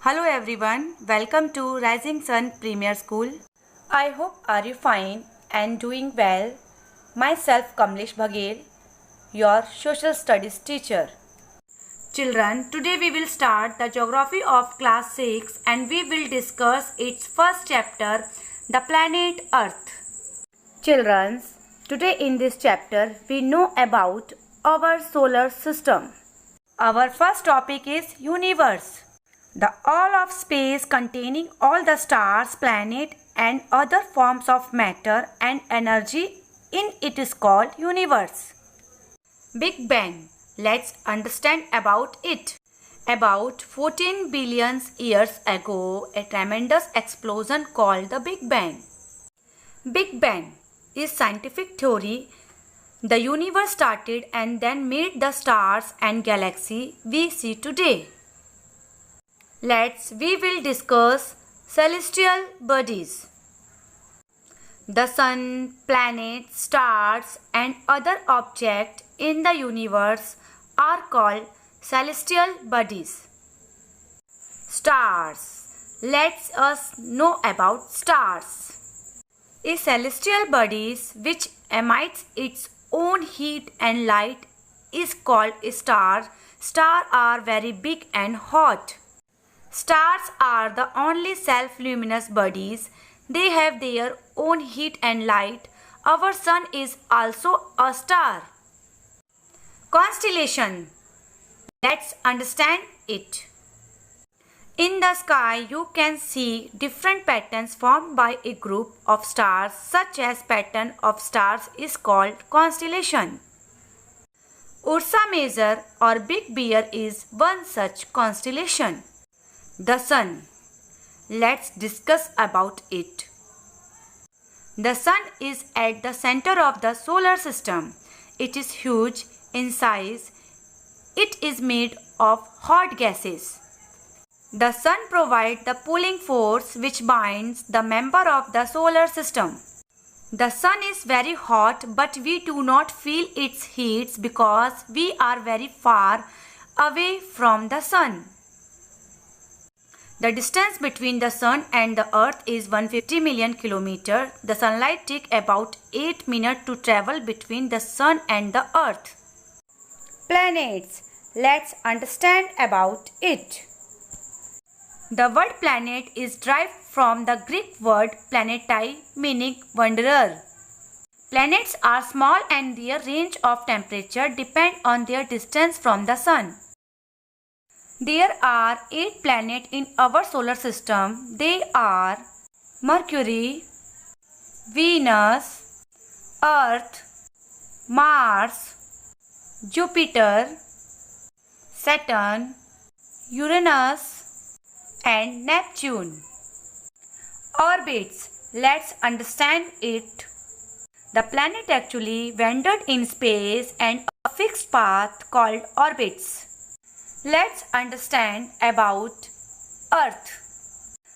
Hello everyone, welcome to Rising Sun Premier School. I hope are you fine and doing well. Myself Kamlesh Bhagel, your social studies teacher. Children, today we will start the geography of class 6 and we will discuss its first chapter, the planet Earth. Children, today in this chapter we know about our solar system. Our first topic is universe. The all of space containing all the stars, planets and other forms of matter and energy in it is called universe. Big Bang. Let's understand about it. About 14 billion years ago, a tremendous explosion called the Big Bang. Big Bang is scientific theory. The universe started and then made the stars and galaxy we see today. We will discuss celestial bodies. The sun, planets, stars and other objects in the universe are called celestial bodies. Stars. Let us know about stars. A celestial body which emits its own heat and light is called a star. Stars are very big and hot. Stars are the only self-luminous bodies. They have their own heat and light. Our sun is also a star. Constellation. Let's understand it. In the sky, you can see different patterns formed by a group of stars. Such as pattern of stars is called constellation. Ursa Major or Big Bear is one such constellation. The Sun. Let's discuss about it. The Sun is at the center of the solar system. It is huge in size. It is made of hot gases. The Sun provides the pulling force which binds the member of the solar system. The Sun is very hot, but we do not feel its heat because we are very far away from the Sun. The distance between the Sun and the Earth is 150 million kilometers. The sunlight takes about 8 minutes to travel between the Sun and the Earth. Planets. Let's understand about it. The word planet is derived from the Greek word planetai, meaning wanderer. Planets are small and their range of temperature depends on their distance from the Sun. There are 8 planets in our solar system. They are Mercury, Venus, Earth, Mars, Jupiter, Saturn, Uranus and Neptune. Orbits. Let's understand it. The planet actually wandered in space and a fixed path called orbits. Let's understand about Earth.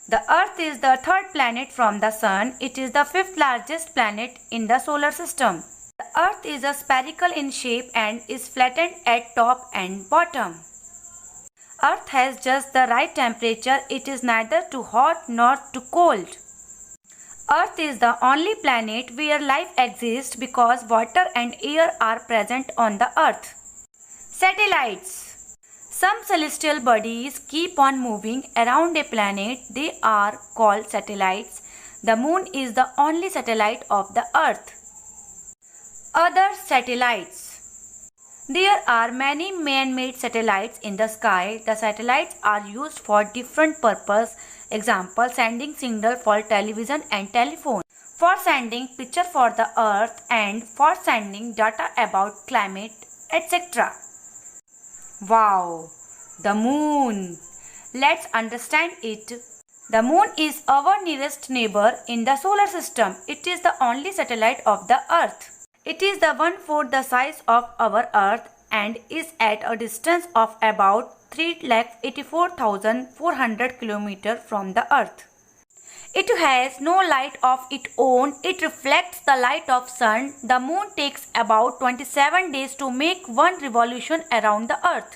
The Earth is the third planet from the Sun. It is the fifth largest planet in the solar system. The Earth is a spherical in shape and is flattened at top and bottom. Earth has just the right temperature. It is neither too hot nor too cold. Earth is the only planet where life exists because water and air are present on the Earth. Satellites. Some celestial bodies keep on moving around a planet. They are called satellites. The moon is the only satellite of the Earth. Other satellites. There are many man-made satellites in the sky. The satellites are used for different purposes. Example, sending signal for television and telephone, for sending picture for the Earth and for sending data about climate, etc. Wow, the moon. Let's understand it. The moon is our nearest neighbor in the solar system. It is the only satellite of the Earth. It is the 1/4 the size of our Earth and is at a distance of about 384,400 km from the Earth. It has no light of its own. It reflects the light of sun. The moon takes about 27 days to make one revolution around the Earth.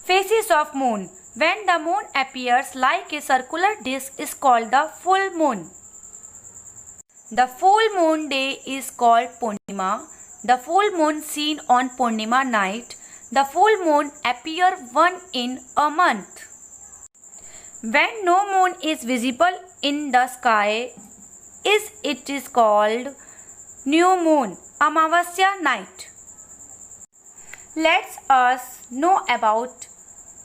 Phases of moon. When the moon appears like a circular disc is called the full moon. The full moon day is called Purnima. The full moon seen on Purnima night. The full moon appears once in a month. When no moon is visible in the sky, it is called new moon, Amavasya night. Let us know about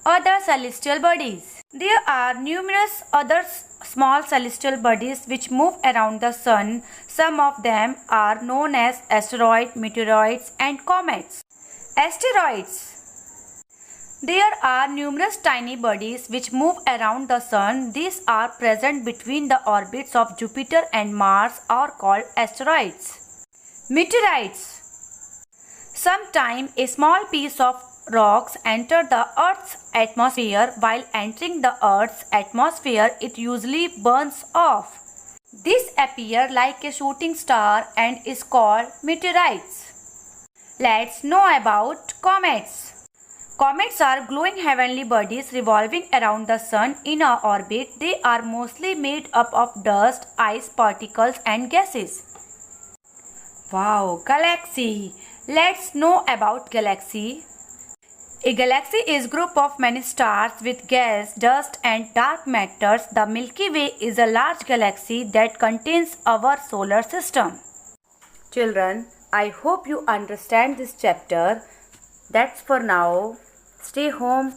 other celestial bodies. There are numerous other small celestial bodies which move around the sun. Some of them are known as asteroids, meteoroids, and comets. Asteroids. There are numerous tiny bodies which move around the sun. These are present between the orbits of Jupiter and Mars are called asteroids. Meteorites. Sometimes a small piece of rocks enter the Earth's atmosphere. While entering the Earth's atmosphere, it usually burns off. These appear like a shooting star and is called meteorites. Let's know about comets. Comets are glowing heavenly bodies revolving around the sun in our orbit. They are mostly made up of dust, ice particles and gases. Wow, galaxy. Let's know about galaxy. A galaxy is a group of many stars with gas, dust and dark matters. The Milky Way is a large galaxy that contains our solar system. Children, I hope you understand this chapter. That's for now. Stay home.